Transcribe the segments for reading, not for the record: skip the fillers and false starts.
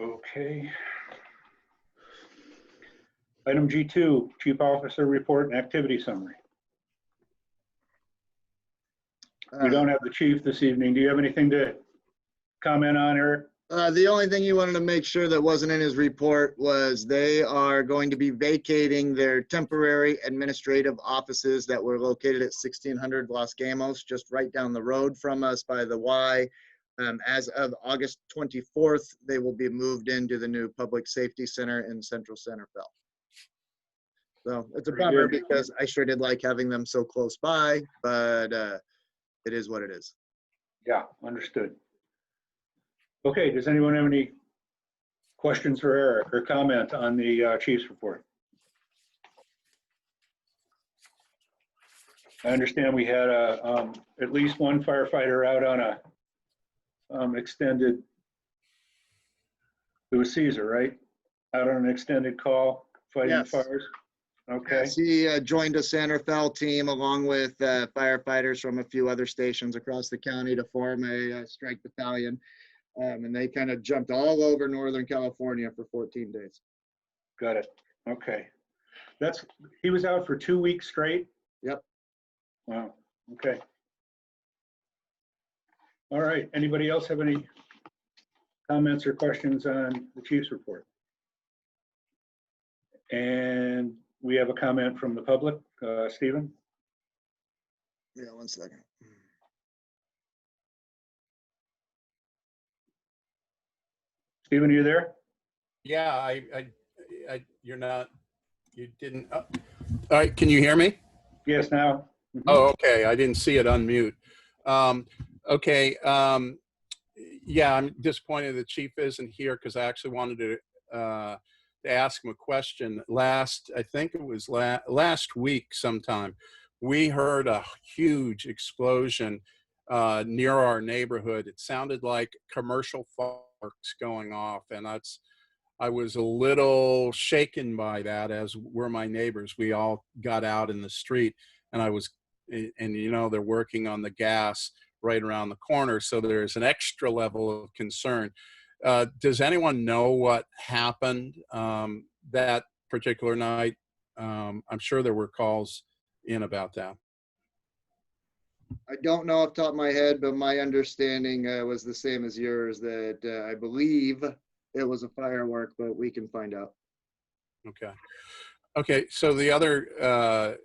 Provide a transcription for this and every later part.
Okay. Item G2, Chief Officer Report and Activity Summary. We don't have the chief this evening. Do you have anything to comment on, Eric? The only thing he wanted to make sure that wasn't in his report was they are going to be vacating their temporary administrative offices that were located at 1600 Los Gamos, just right down the road from us by the Y. As of August 24th, they will be moved into the new Public Safety Center in Central Centerville. So it's a bummer because I sure did like having them so close by, but it is what it is. Yeah, understood. Okay, does anyone have any questions for Eric or comment on the chief's report? I understand we had at least one firefighter out on a extended, it was Caesar, right? Out on an extended call fighting Yes. fires? Okay. Yes, he joined a Santerfell team along with firefighters from a few other stations across the county to form a strike battalion. And they kind of jumped all over Northern California for 14 days. Got it. Okay. He was out for 2 weeks straight? Yep. Wow. Okay. All right. Anybody else have any comments or questions on the chief's report? And we have a comment from the public. Stephen? Yeah, 1 second. Stephen, are you there? Yeah, you didn't. All right, can you hear me? Yes, now. Mm-hmm. Oh, okay. I didn't see it unmute. Okay. Yeah, I'm disappointed the chief isn't here because I actually wanted to ask him a question. I think it was last week sometime, we heard a huge explosion near our neighborhood. It sounded like commercial fireworks going off, and I was a little shaken by that, as were my neighbors. We all got out in the street, and you know, they're working on the gas right around the corner, so there's an extra level of concern. Does anyone know what happened that particular night? I'm sure there were calls in about that. I don't know off the top of my head, but my understanding was the same as yours, that I believe it was a firework, but we can find out. Okay. Okay, so the other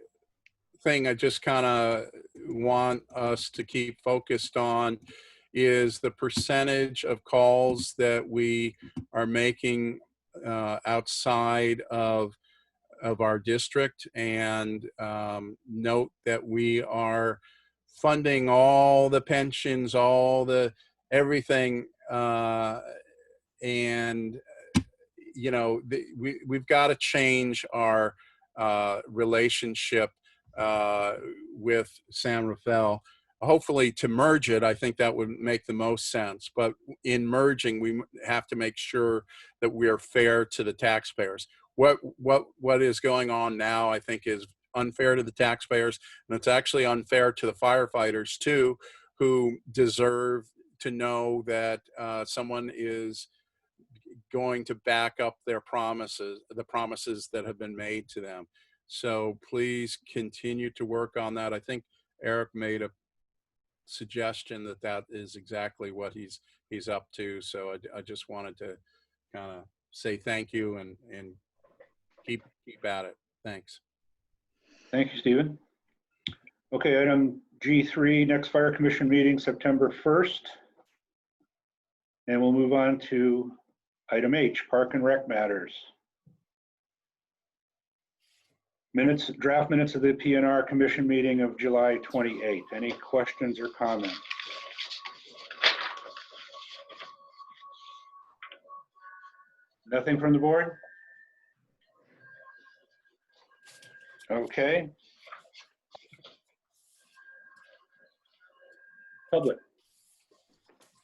thing I just kind of want us to keep focused on is the percentage of calls that we are making outside of our district, and note that we are funding all the pensions, all the everything, and you know, we've got to change our relationship with San Rafael. Hopefully to merge it, I think that would make the most sense. But in merging, we have to make sure that we are fair to the taxpayers. What is going on now, I think, is unfair to the taxpayers, and it's actually unfair to the firefighters too, who deserve to know that someone is going to back up their promises, the promises that have been made to them. So please continue to work on that. I think Eric made a suggestion that is exactly what he's up to. So I just wanted to kind of say thank you and keep at it. Thanks. Thank you, Stephen. Okay, item G3, next Fire Commission meeting, September 1st. And we'll move on to item H, Park and Rec matters. Draft minutes of the PNR Commission meeting of July 28th. Any questions or comments? Nothing from the board? Okay. Public.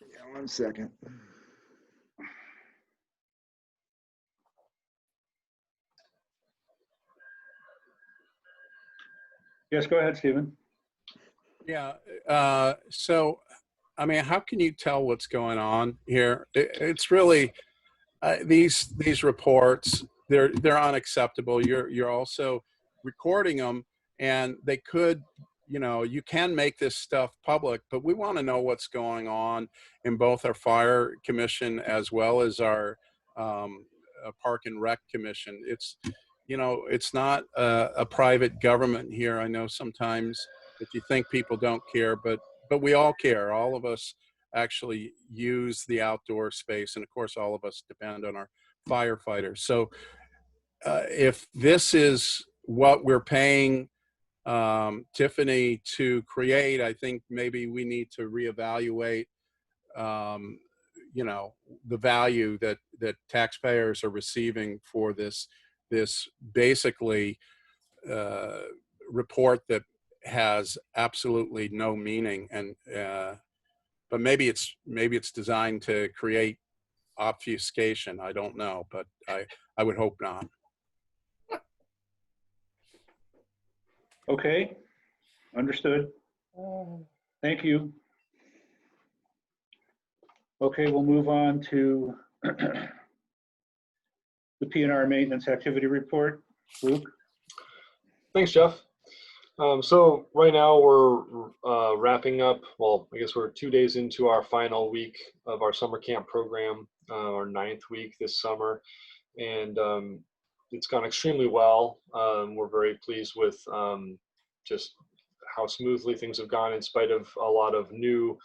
Yeah, 1 second. Yes, go ahead, Stephen. Yeah. So, I mean, how can you tell what's going on here? It's really, These reports, they're unacceptable. You're also recording them, and they could, you can make this stuff public, but we want to know what's going on in both our fire commission as well as our park and rec commission. It's not a private government here. I know sometimes that you think people don't care, but we all care. All of us actually use the outdoor space, and of course all of us depend on our firefighters. So if this is what we're paying Tiffany to create, I think maybe we need to reevaluate the value that taxpayers are receiving for this basically report that has absolutely no meaning. And but maybe it's designed to create obfuscation. I don't know, but I would hope not. Okay, understood. Thank you. Okay, we'll move on to the P&R maintenance activity report. Luke? Thanks, Jeff. So right now we're wrapping up, well, I guess we're 2 days into our final week of our summer camp program, our 9th week this summer, and it's gone extremely well. We're very pleased with just how smoothly things have gone in spite of a lot of new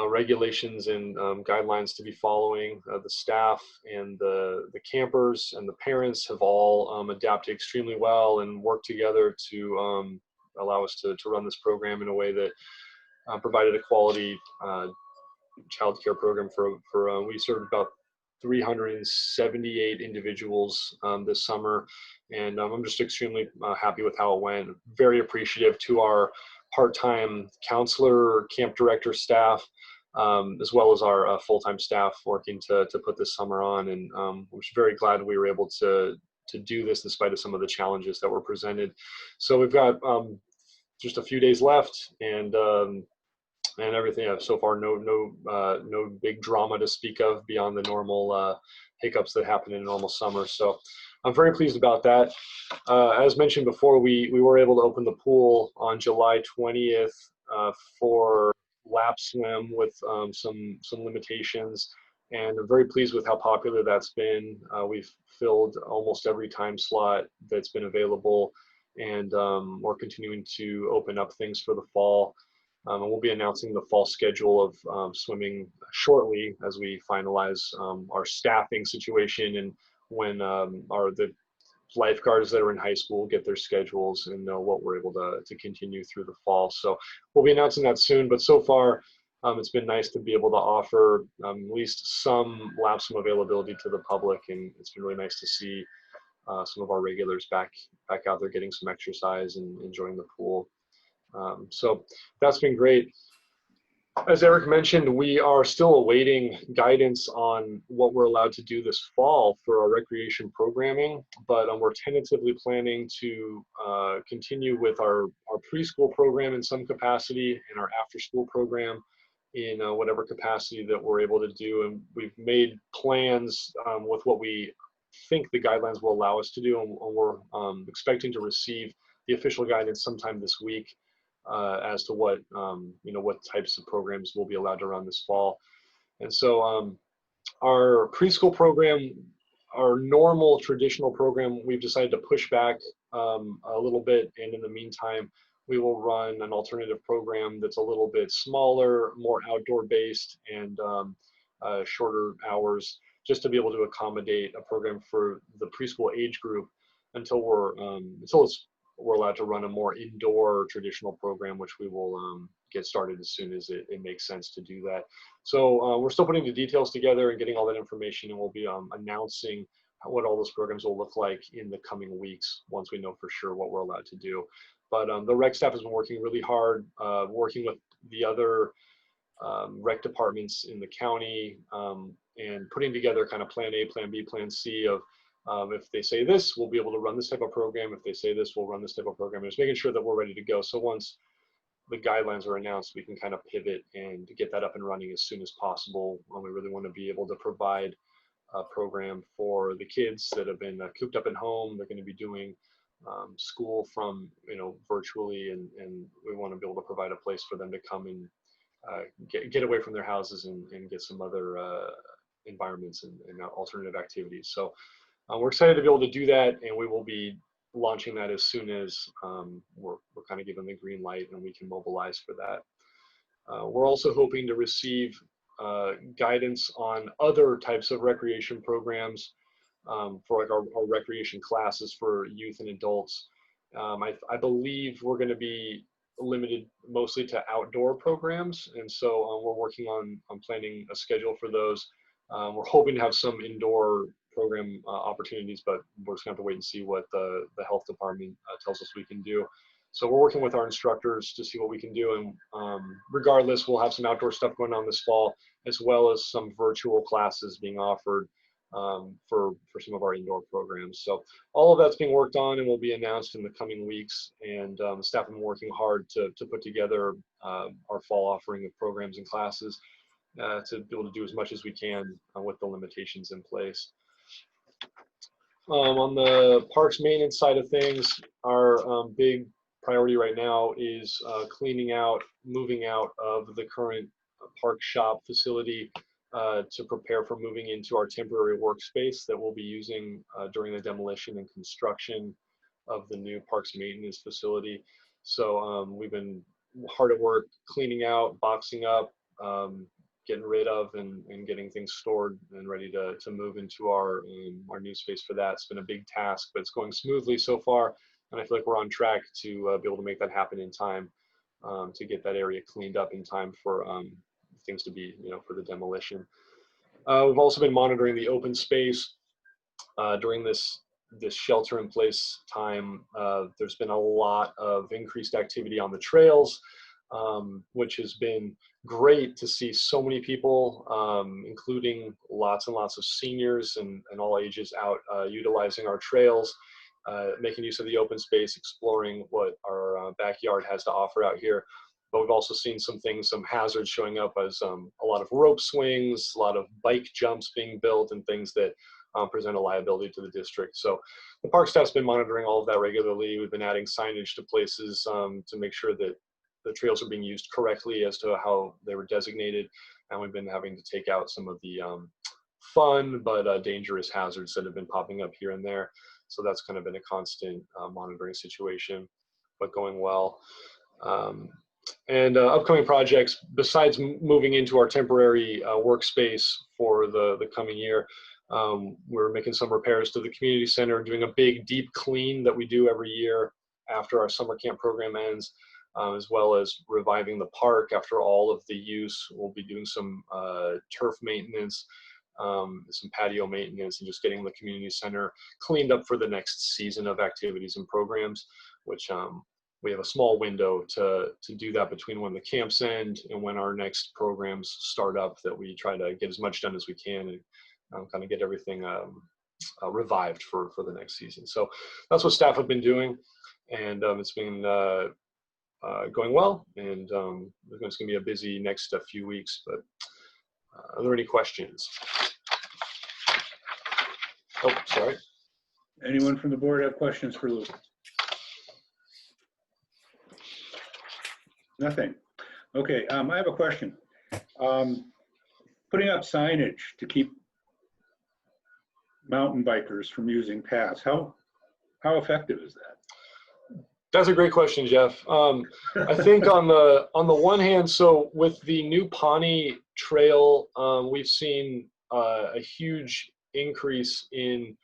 regulations and guidelines to be following. The staff and the campers and the parents have all adapted extremely well and worked together to allow us to run this program in a way that provided a quality child care program for we served about 378 individuals this summer, and I'm just extremely happy with how it went. Very appreciative to our part-time counselor, camp director staff, as well as our full-time staff working to put this summer on. And I'm very glad we were able to do this in spite of some of the challenges that were presented. So we've got just a few days left, and everything so far, no big drama to speak of beyond the normal hiccups that happen in a normal summer. So I'm very pleased about that. As mentioned before, we were able to open the pool on July 20th for lap swim with some limitations, and I'm very pleased with how popular that's been. We've filled almost every time slot that's been available, and we're continuing to open up things for the fall. And we'll be announcing the fall schedule of swimming shortly as we finalize our staffing situation and when the lifeguards that are in high school get their schedules and know what we're able to continue through the fall. So we'll be announcing that soon, but so far it's been nice to be able to offer at least some lap swim availability to the public, and it's been really nice to see some of our regulars back out there getting some exercise and enjoying the pool. So that's been great. As Eric mentioned, we are still awaiting guidance on what we're allowed to do this fall for our recreation programming, but we're tentatively planning to continue with our preschool program in some capacity and our after-school program in whatever capacity that we're able to do. And we've made plans with what we think the guidelines will allow us to do, and we're expecting to receive the official guidance sometime this week as to what what types of programs we'll be allowed to run this fall. And so our preschool program, our normal traditional program, we've decided to push back a little bit, and in the meantime we will run an alternative program that's a little bit smaller, more outdoor based, and shorter hours, just to be able to accommodate a program for the preschool age group until we're allowed to run a more indoor traditional program, which we will get started as soon as it makes sense to do that. So we're still putting the details together and getting all that information, and we'll be announcing what all those programs will look like in the coming weeks once we know for sure what we're allowed to do. But the rec staff has been working really hard, working with the other rec departments in the county, and putting together kind of plan A, plan B, plan C of if they say this, we'll be able to run this type of program. If they say this, we'll run this type of program. And just making sure that we're ready to go. So once the guidelines are announced, we can kind of pivot and get that up and running as soon as possible. We really want to be able to provide program for the kids that have been cooped up at home. They're going to be doing school from, virtually, and we want to be able to provide a place for them to come and get away from their houses and get some other environments and alternative activities. So we're excited to be able to do that, and we will be launching that as soon as we're kind of given the green light and we can mobilize for that. We're also hoping to receive guidance on other types of recreation programs for like our recreation classes for youth and adults. I believe we're going to be limited mostly to outdoor programs, and so we're working on planning a schedule for those. We're hoping to have some indoor program opportunities, but we're just going to have to wait and see what the health department tells us we can do. So we're working with our instructors to see what we can do, and regardless, we'll have some outdoor stuff going on this fall, as well as some virtual classes being offered for some of our indoor programs. So all of that's being worked on and will be announced in the coming weeks, and the staff have been working hard to put together our fall offering of programs and classes to be able to do as much as we can with the limitations in place. On the parks maintenance side of things, our big priority right now is cleaning out, moving out of the current park shop facility to prepare for moving into our temporary workspace that we'll be using during the demolition and construction of the new parks maintenance facility. So we've been hard at work cleaning out, boxing up, getting rid of and getting things stored and ready to move into our new space for that. It's been a big task, but it's going smoothly so far. And I feel like we're on track to be able to make that happen in time to get that area cleaned up in time for things to be, for the demolition. We've also been monitoring the open space during this shelter in place time. There's been a lot of increased activity on the trails, which has been great to see so many people, including lots and lots of seniors and all ages out utilizing our trails, making use of the open space, exploring what our backyard has to offer out here. But we've also seen some hazards showing up as a lot of rope swings, a lot of bike jumps being built, and things that present a liability to the district. So the park staff's been monitoring all of that regularly. We've been adding signage to places to make sure that the trails are being used correctly as to how they were designated. And we've been having to take out some of the fun but dangerous hazards that have been popping up here and there. So that's kind of been a constant monitoring situation, but going well. And upcoming projects, besides moving into our temporary workspace for the coming year, we're making some repairs to the community center, doing a big deep clean that we do every year after our summer camp program ends, as well as reviving the park after all of the use. We'll be doing some turf maintenance, some patio maintenance, and just getting the community center cleaned up for the next season of activities and programs, which we have a small window to do that between when the camps end and when our next programs start up, that we try to get as much done as we can and kind of get everything revived for the next season. So that's what staff have been doing, and it's been going well, and it's going to be a busy next few weeks. But are there any questions? Oh, sorry. Anyone from the board have questions for Lou? Nothing. Okay, I have a question. Putting up signage to keep mountain bikers from using paths, how effective is that? That's a great question, Jeff. I think on the one hand, so with the new Pawnee Trail, we've seen a huge increase in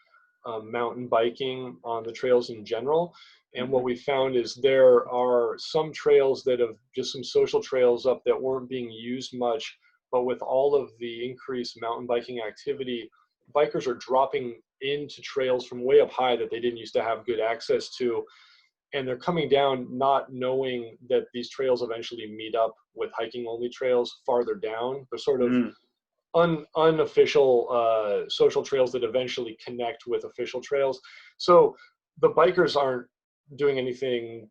mountain biking on the trails in general. And what we found is there are some trails that have just some social trails up that weren't being used much, but with all of the increased mountain biking activity, bikers are dropping into trails from way up high that they didn't used to have good access to. And they're coming down not knowing that these trails eventually meet up with hiking only trails farther down. They're sort of unofficial social trails that eventually connect with official trails. So the bikers aren't doing anything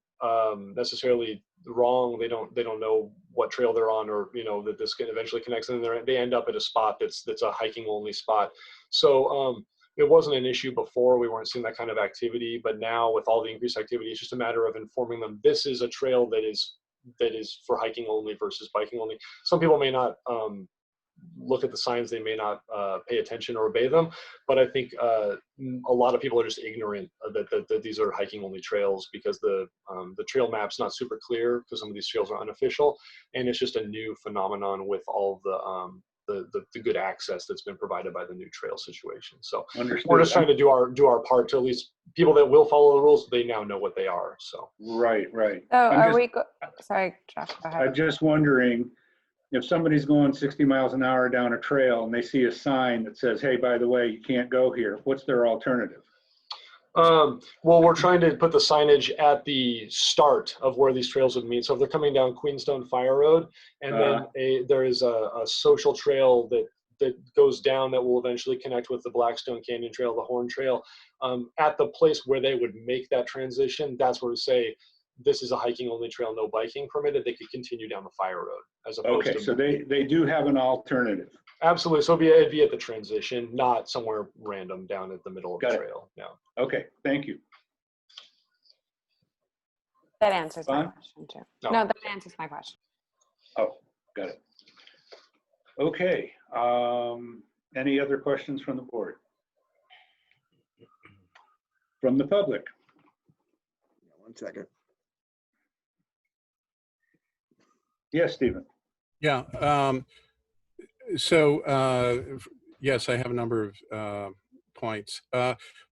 necessarily wrong. They don't know what trail they're on, or that this can eventually connects, and they end up at a spot that's a hiking only spot. So it wasn't an issue before. We weren't seeing that kind of activity, but now with all the increased activity, it's just a matter of informing them this is a trail that is for hiking only versus biking only. Some people may not look at the signs, they may not pay attention or obey them, but I think a lot of people are just ignorant that these are hiking only trails, because the trail map's not super clear, because some of these trails are unofficial, and it's just a new phenomenon with all the good access that's been provided by the new trail situation. So Understood. we're just trying to do our part to at least people that will follow the rules, they now know what they are. So Right. So I'm sorry, Josh, go ahead. I'm just wondering, if somebody's going 60 miles an hour down a trail and they see a sign that says, hey, by the way, you can't go here, what's their alternative? Well, we're trying to put the signage at the start of where these trails would meet. So if they're coming down Queenstone Fire Road, and then there is a social trail that goes down that will eventually connect with the Blackstone Canyon Trail, the Horn Trail, at the place where they would make that transition, that's where to say, this is a hiking only trail, no biking permitted. They could continue down the Fire Road as opposed to. Okay, so they do have an alternative. Absolutely. So it'd be at the transition, not somewhere random down at the middle of the trail. Yeah. Okay, thank you. That answers my Fine. question too. No. No, that answers my question. Oh, got it. Okay, any other questions from the board? From the public? One second. Yes, Stephen. Yeah. So yes, I have a number of points.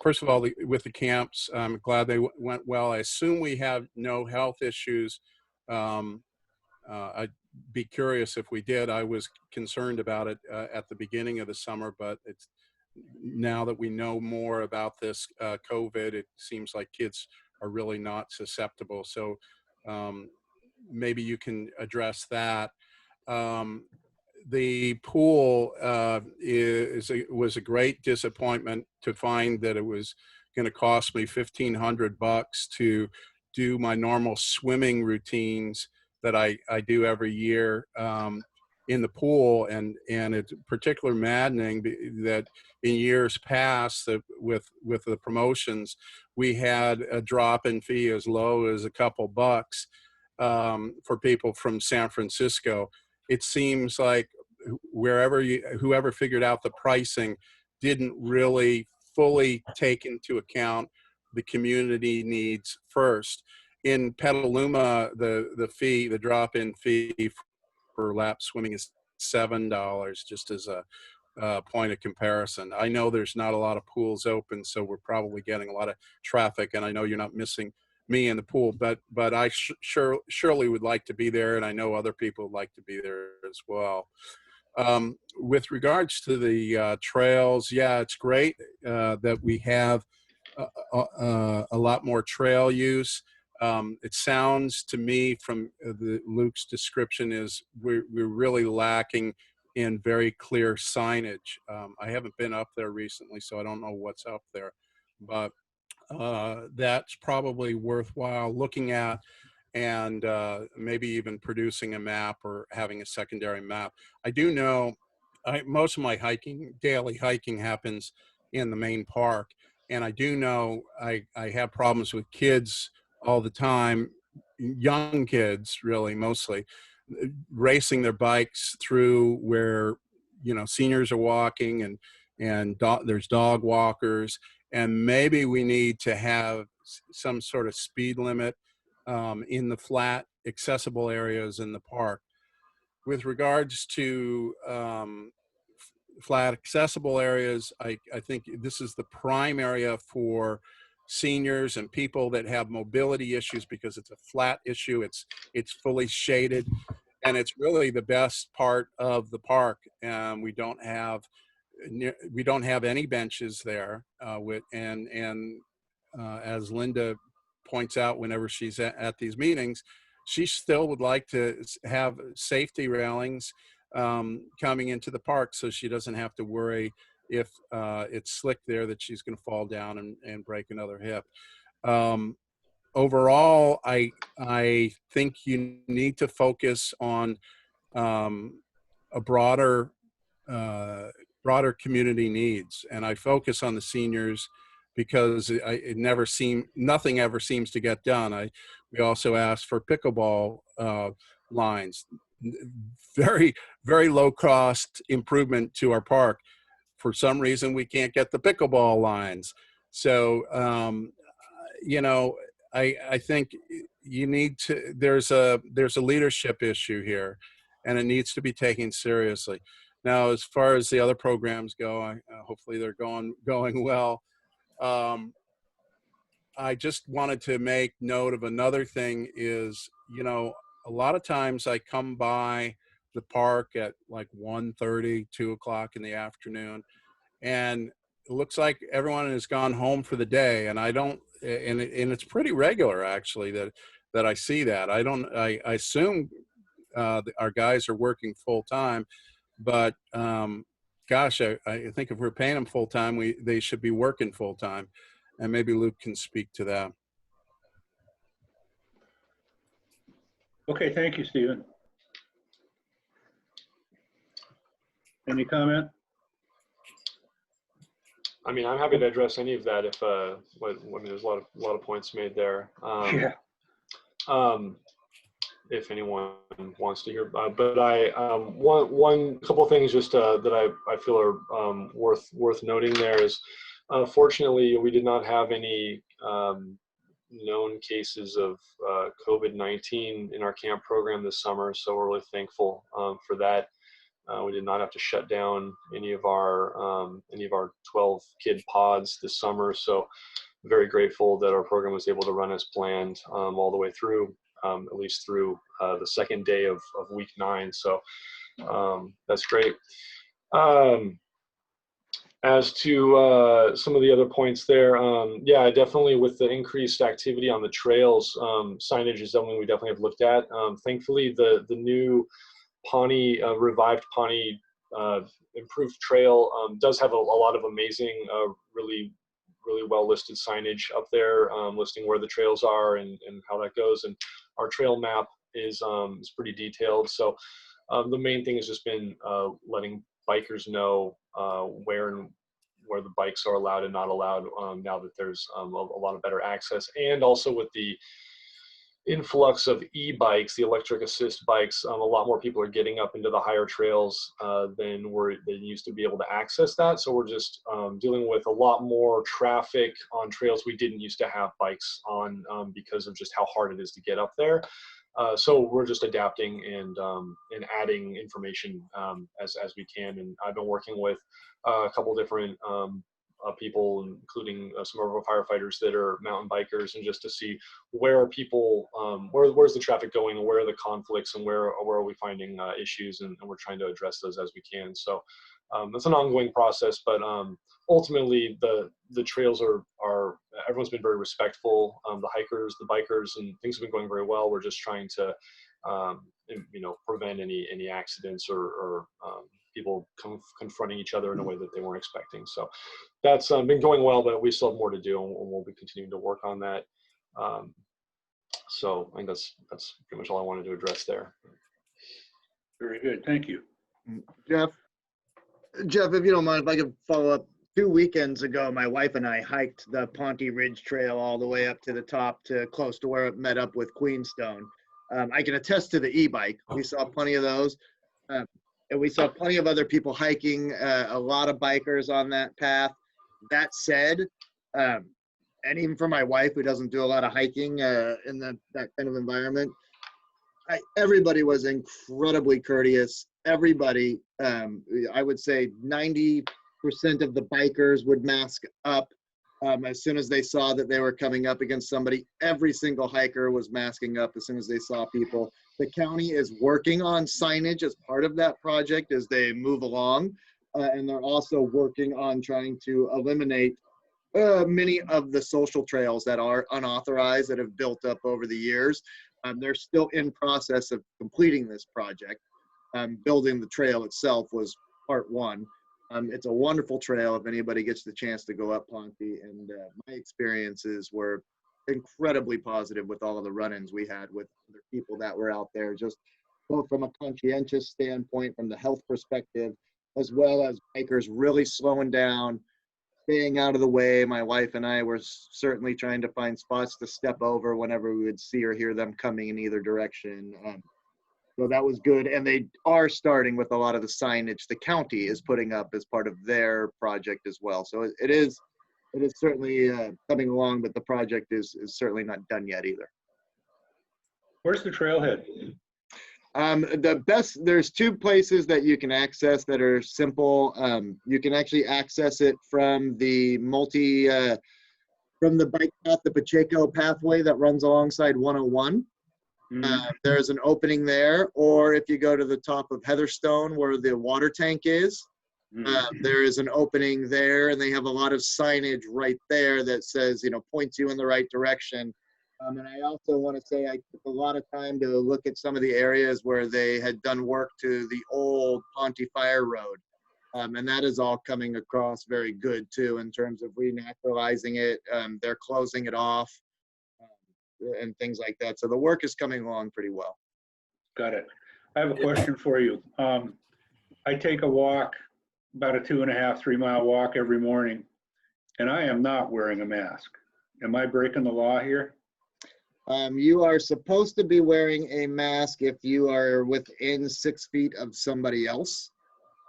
First of all, with the camps, I'm glad they went well. I assume we have no health issues. I'd be curious if we did. I was concerned about it at the beginning of the summer, but it's now that we know more about this COVID, it seems like kids are really not susceptible. So maybe you can address that. The pool was a great disappointment to find that it was going to cost me $1,500 to do my normal swimming routines that I do every year in the pool, and it's particularly maddening that in years past that with the promotions we had a drop-in fee as low as a couple bucks for people from San Francisco. It seems like whoever figured out the pricing didn't really fully take into account the community needs first. In Petaluma, the drop-in fee for lap swimming is $7, just as a point of comparison. I know there's not a lot of pools open, so we're probably getting a lot of traffic, and I know you're not missing me in the pool, but I surely would like to be there, and I know other people would like to be there as well. With regards to the trails, yeah, it's great that we have a lot more trail use. It sounds to me from Luke's description is we're really lacking in very clear signage. I haven't been up there recently, so I don't know what's up there, but that's probably worthwhile looking at, and maybe even producing a map or having a secondary map. I do know most of my daily hiking happens in the main park, and I do know I have problems with kids all the time, young kids really mostly, racing their bikes through where seniors are walking, and there's dog walkers, and maybe we need to have some sort of speed limit in the flat accessible areas in the park. With regards to flat accessible areas, I think this is the prime area for seniors and people that have mobility issues, because it's a flat issue, it's fully shaded, and it's really the best part of the park. We don't have any benches there, as Linda points out whenever she's at these meetings, she still would like to have safety railings coming into the park, so she doesn't have to worry if it's slick there that she's going to fall down and break another hip. overall, I think you need to focus on a broader community needs, and I focus on the seniors because nothing ever seems to get done. We also asked for pickleball lines, very low cost improvement to our park. For some reason, we can't get the pickleball lines. So, I think you need to, there's a leadership issue here, and it needs to be taken seriously. Now, as far as the other programs go, hopefully they're going well. I just wanted to make note of another thing is, a lot of times I come by the park at like 1:30, 2 o'clock in the afternoon, and it looks like everyone has gone home for the day, and I don't, and it's pretty regular actually that I see that. I assume our guys are working full time, but gosh, I think if we're paying them full time, they should be working full time, and maybe Luke can speak to that. Okay, thank you, Stephen. Any comment? I mean, I'm happy to address any of that if, there's a lot of points made there. Yeah. If anyone wants to hear, but one couple things just that I feel are worth noting there is, fortunately, we did not have any known cases of COVID-19 in our camp program this summer, so we're really thankful for that. We did not have to shut down any of our 12 kid pods this summer, so very grateful that our program was able to run as planned all the way through, at least through the second day of week 9. So that's great. As to some of the other points there, yeah, definitely with the increased activity on the trails, signage is something we definitely have looked at. Thankfully, the new Pawnee, revived Pawnee improved trail does have a lot of amazing, really well listed signage up there, listing where the trails are and how that goes. And our trail map is pretty detailed. So the main thing has just been letting bikers know where the bikes are allowed and not allowed, now that there's a lot of better access. And also with the influx of e-bikes, the electric assist bikes, a lot more people are getting up into the higher trails than they used to be able to access that. So we're just dealing with a lot more traffic on trails we didn't used to have bikes on, because of just how hard it is to get up there. So we're just adapting and adding information as we can. And I've been working with a couple different people, including some of our firefighters that are mountain bikers, and just to see where are people, where's the traffic going, and where are the conflicts, and where are we finding issues, and we're trying to address those as we can. So it's an ongoing process, but ultimately the trails are everyone's been very respectful. The hikers, the bikers, and things have been going very well. We're just trying to prevent any accidents or people confronting each other in a way that they weren't expecting. So that's been going well, but we still have more to do, and we'll be continuing to work on that. So I think that's pretty much all I wanted to address there. Very good, thank you. Jeff, if you don't mind, if I could follow up. 2 weekends ago, my wife and I hiked the Ponte Ridge Trail all the way up to the top, to close to where it met up with Queenstone. I can attest to the e-bike. We saw plenty of those. And we saw plenty of other people hiking, a lot of bikers on that path. That said, and even for my wife, who doesn't do a lot of hiking in that kind of environment, everybody was incredibly courteous. Everybody, I would say 90% of the bikers would mask up as soon as they saw that they were coming up against somebody. Every single hiker was masking up as soon as they saw people. The county is working on signage as part of that project as they move along, and they're also working on trying to eliminate many of the social trails that are unauthorized that have built up over the years. They're still in process of completing this project. Building the trail itself was part one. It's a wonderful trail if anybody gets the chance to go up Ponte, and my experiences were incredibly positive with all of the run-ins we had with the people that were out there, just both from a conscientious standpoint, from the health perspective, as well as bikers really slowing down, staying out of the way. My wife and I were certainly trying to find spots to step over whenever we would see or hear them coming in either direction. So that was good. And they are starting with a lot of the signage the county is putting up as part of their project as well. So it is certainly coming along, but the project is certainly not done yet either. Where's the trailhead? There's two places that you can access that are simple. You can actually access it from the from the bike path, the Pacheco pathway that runs alongside 101. There's an opening there, or if you go to the top of Heatherstone where the water tank is, there is an opening there, and they have a lot of signage right there that says, points you in the right direction. And I also want to say I took a lot of time to look at some of the areas where they had done work to the old Ponte Fire Road. And that is all coming across very good too, in terms of renaturalizing it. They're closing it off and things like that. So the work is coming along pretty well. Got it. I have a question for you. I take a walk, about a 2.5-3 mile walk every morning, and I am not wearing a mask. Am I breaking the law here? You are supposed to be wearing a mask if you are within 6 feet of somebody else,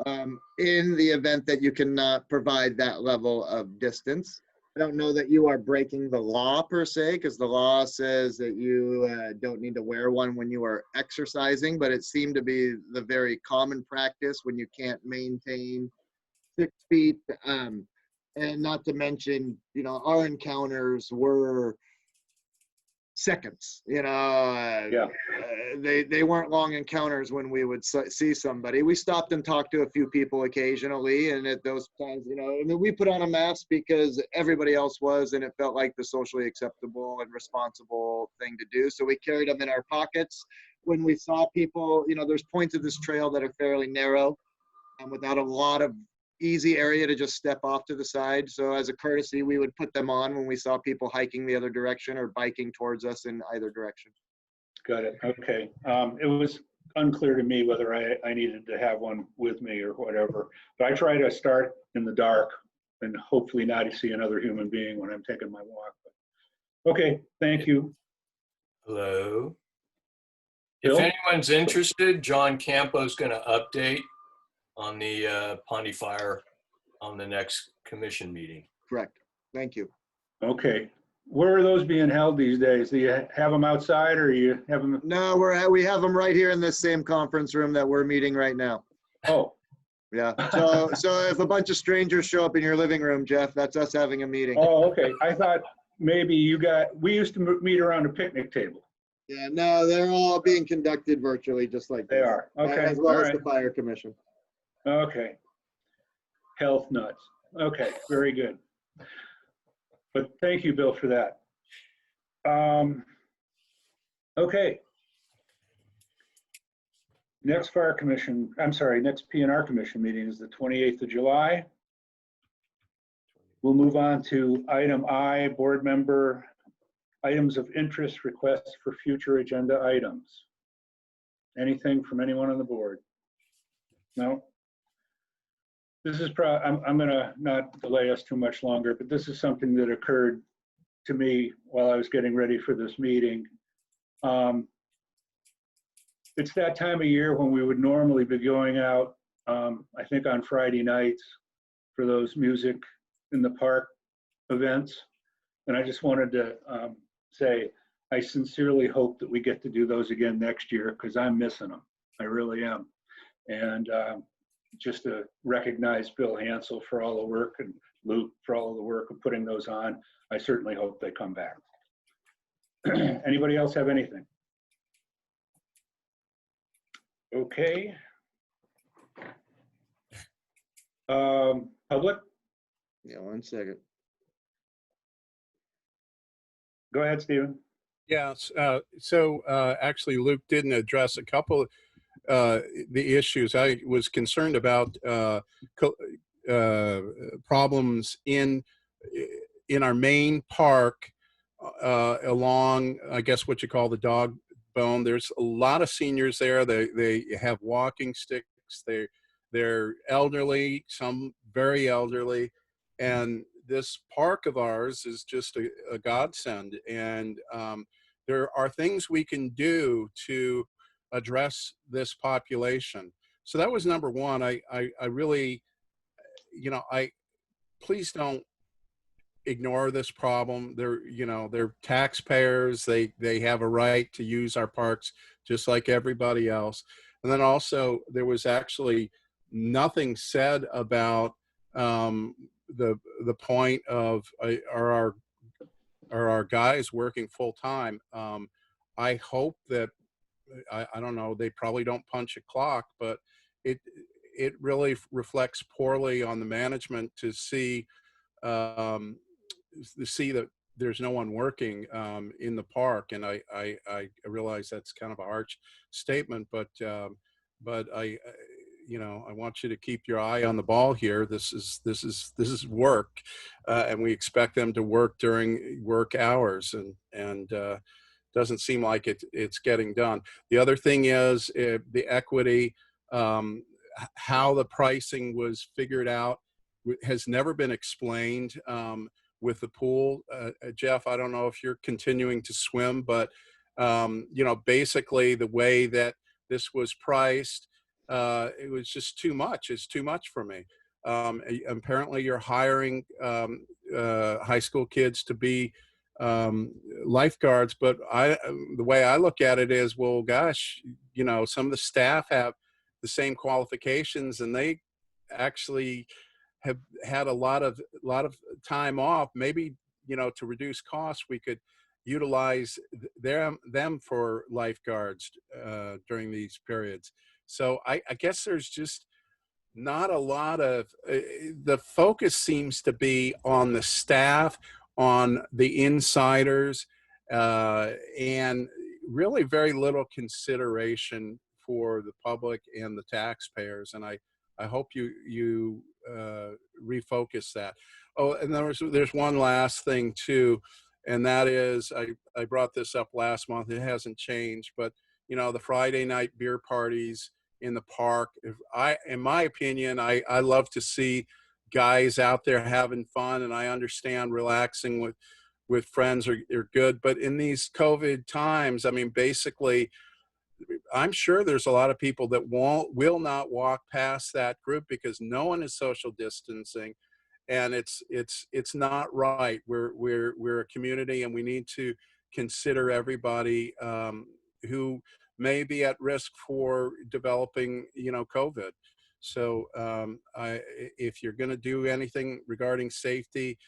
in the event that you cannot provide that level of distance. I don't know that you are breaking the law per se, because the law says that you don't need to wear one when you are exercising, but it seemed to be the very common practice when you can't maintain 6 feet. And not to mention, our encounters were seconds. They weren't long encounters when we would see somebody. We stopped and talked to a few people occasionally, and at those times, we put on a mask because everybody else was, and it felt like the socially acceptable and responsible thing to do. So we carried them in our pockets. When we saw people, there's points of this trail that are fairly narrow and without a lot of easy area to just step off to the side. So as a courtesy, we would put them on when we saw people hiking the other direction or biking towards us in either direction. Got it. Okay. It was unclear to me whether I needed to have one with me or whatever, but I try to start in the dark and hopefully not see another human being when I'm taking my walk. But, okay. Thank you. Hello. Bill? If anyone's interested, John Campo's going to update on the Ponte Fire on the next commission meeting. Correct. Thank you. Okay. Where are those being held these days? Do you have them outside, or you have them? No, we have them right here in this same conference room that we're meeting right now. Oh. Yeah. So if a bunch of strangers show up in your living room, Jeff, that's us having a meeting. Oh, okay. I thought maybe we used to meet around a picnic table. Yeah, no, they're all being conducted virtually, just like They this. are. Okay. As well All as right. the fire commission. Okay. Health nuts. Okay, very good. But thank you, Bill, for that. Okay. Next next PNR commission meeting is the 28th of July. We'll move on to item I, board member items of interest, requests for future agenda items. Anything from anyone on the board? No? This is I'm gonna not delay us too much longer, but this is something that occurred to me while I was getting ready for this meeting. It's that time of year when we would normally be going out, I think on Friday nights, for those music in the park events. And I just wanted to say, I sincerely hope that we get to do those again next year, because I'm missing them. I really am. And just to recognize Bill Hansel for all the work, and Luke for all of the work of putting those on. I certainly hope they come back. Anybody else have anything? Okay. Public? Yeah, 1 second. Go ahead, Stephen. Yes. Actually, Luke didn't address a couple the issues. I was concerned about problems in our main park along, I guess what you call the dog bone. There's a lot of seniors there. They have walking sticks. They're elderly, some very elderly, and this park of ours is just a godsend. And there are things we can do to address this population. So that was number one. I really, please don't ignore this problem. They're taxpayers. They have a right to use our parks just like everybody else. And then also there was actually nothing said about the point of are our guys working full time. I hope that I don't know, they probably don't punch a clock, but it really reflects poorly on the management to see that there's no one working in the park. And I realize that's kind of a harsh statement, but I want you to keep your eye on the ball here. This is work, and we expect them to work during work hours, and doesn't seem like it's getting done. The other thing is the equity, how the pricing was figured out has never been explained with the pool. Jeff, I don't know if you're continuing to swim, but basically the way that this was priced, it was just too much. It's too much for me. Apparently you're hiring high school kids to be lifeguards, but the way I look at it is, well, gosh, some of the staff have the same qualifications, and they actually have had a lot of time off. Maybe to reduce costs, we could utilize them for lifeguards during these periods. So I guess there's just not a lot of the focus seems to be on the staff, on the insiders, and really very little consideration for the public and the taxpayers. And I hope you refocus that. Oh, and there's one last thing too, and that is I brought this up last month. It hasn't changed, but the Friday night beer parties in the park. In my opinion, I love to see guys out there having fun, and I understand relaxing with friends are good, but in these COVID times, I mean, basically, I'm sure there's a lot of people that will not walk past that group because no one is social distancing, and it's not right. We're a community, and we need to consider everybody who may be at risk for developing, COVID. So if you're going to do anything regarding safety,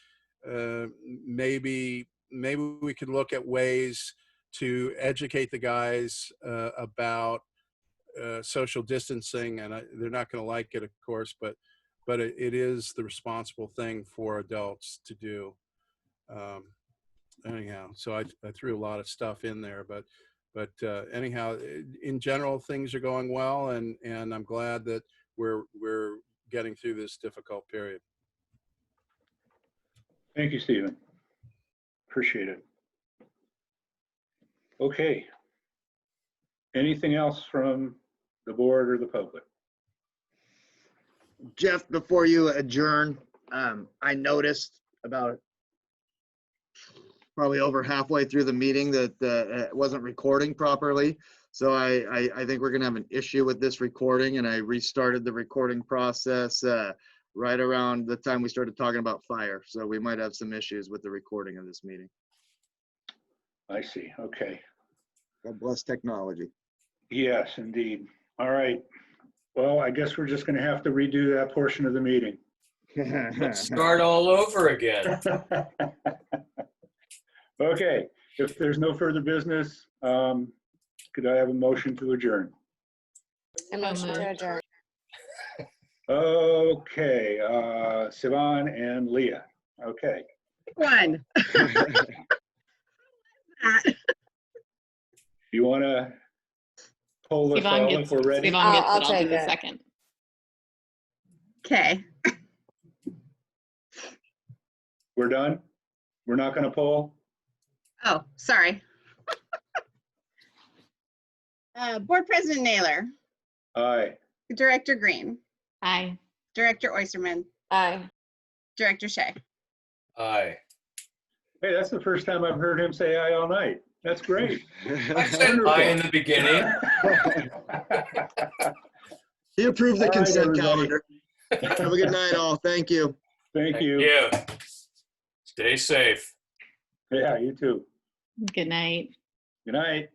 maybe we could look at ways to educate the guys about social distancing, and they're not going to like it, of course, but it is the responsible thing for adults to do. Anyhow, so I threw a lot of stuff in there, but anyhow, in general, things are going well, and I'm glad that we're getting through this difficult period. Thank you, Stephen. Appreciate it. Okay. Anything else from the board or the public? Jeff, before you adjourn, I noticed about probably over halfway through the meeting that it wasn't recording properly. So I think we're gonna have an issue with this recording, and I restarted the recording process right around the time we started talking about fire. So we might have some issues with the recording of this meeting. I see. Okay. God bless technology. Yes, indeed. All right. Well, I guess we're just going to have to redo that portion of the meeting. Let's start all over again. Okay. If there's no further business, could I have a motion to adjourn? A motion to adjourn. Okay. Sivan and Leah. Okay. One. You want to poll us Sivan all gets, if we're ready? Sivan gets I'll it. I'll take do the it. second. Okay. We're done? We're not going to poll? Oh, sorry. Board President Naylor, Aye. Director Green, Aye. Director Oysterman, Aye. Director Shea. Aye. Hey, that's the first time I've heard him say aye all night. That's great. I said aye in the beginning. He approved the All right, consent everybody. calendar. Have a good night, all. Thank you. Thank you. Yeah. Stay safe. Yeah, you too. Good night. Good night.